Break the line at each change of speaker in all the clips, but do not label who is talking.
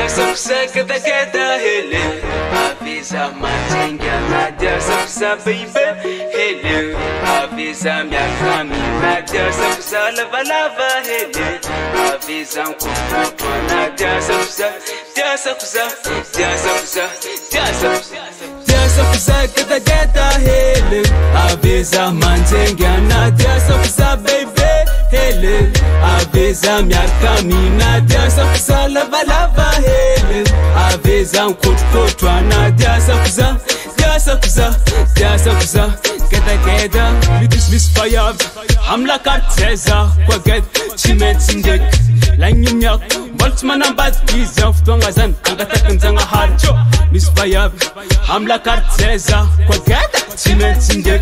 Sapsa kata kata hele avisa matinga nadia sapsa baby hele avisa miakami nadia sapsa lava lava hele avisa kukutu nadia sapsa dia sapsa dia sapsa dia sapsa dia sapsa kata kata hele avisa matinga nadia sapsa baby hele avisa miakami nadia sapsa lava lava hele avisa kukutu nadia sapsa dia sapsa dia sapsa kata kata miss fire hamla karteza kwa get chimetindek lanyinya boltmana badkiza ftongazan angatakanzanga harjo miss fire hamla karteza kwa get chimetindek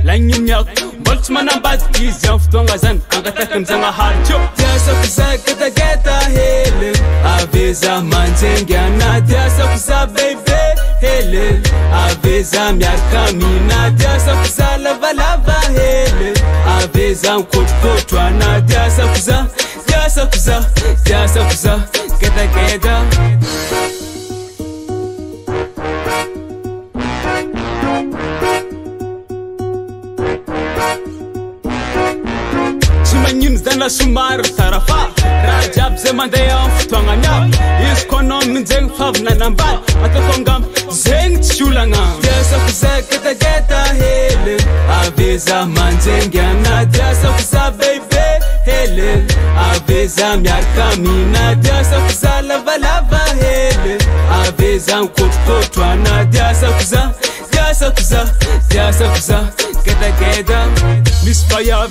lanyinya boltmana badkiza ftongazan angatakanzanga harjo dia sapsa kata kata hele avisa manzenga nadia sapsa baby hele avisa miakami nadia sapsa lava lava hele avisa kukutu nadia sapsa dia sapsa dia sapsa kata kata Sumanyin zana sumar tarafa Rajab zemande yam futwanganya Is konom minzeng favna nambal Atokongam zeng tshulanga Dia sapsa kata kata hele avisa manzenga nadia sapsa baby hele avisa miakami nadia sapsa lava lava hele avisa kukutu nadia sapsa dia sapsa dia sapsa kata kata miss fire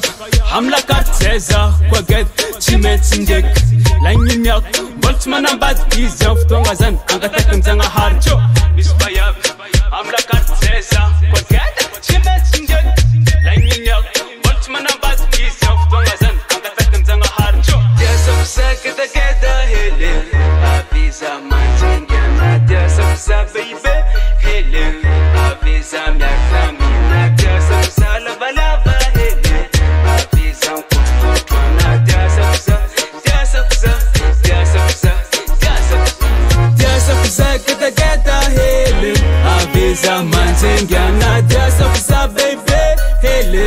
hamla karteza kwa get chimetindek lanyinya boltmana badkiza ftongazan angatakanzanga harjo miss fire hamla karteza kwa get chimetindek lanyinya boltmana badkiza ftongazan angatakanzanga harjo dia sapsa kata kata hele avisa manzenga nadia sapsa baby hele avisa miakami nadia sapsa lava lava hele avisa kukutu nadia sapsa dia sapsa dia sapsa dia sapsa dia sapsa kata kata hele avisa manzenga nadia sapsa baby hele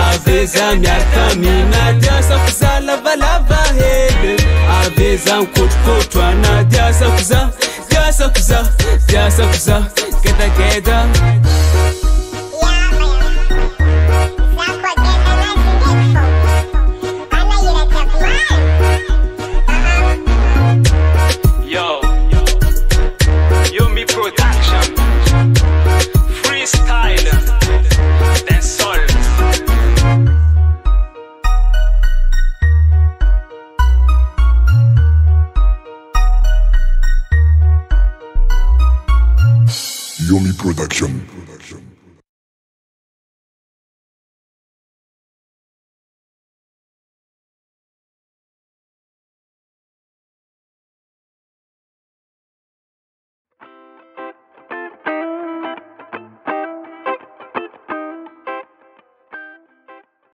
avisa miakami nadia sapsa lava lava hele avisa kukutu nadia sapsa dia sapsa dia sapsa kata kata
Yomi Production.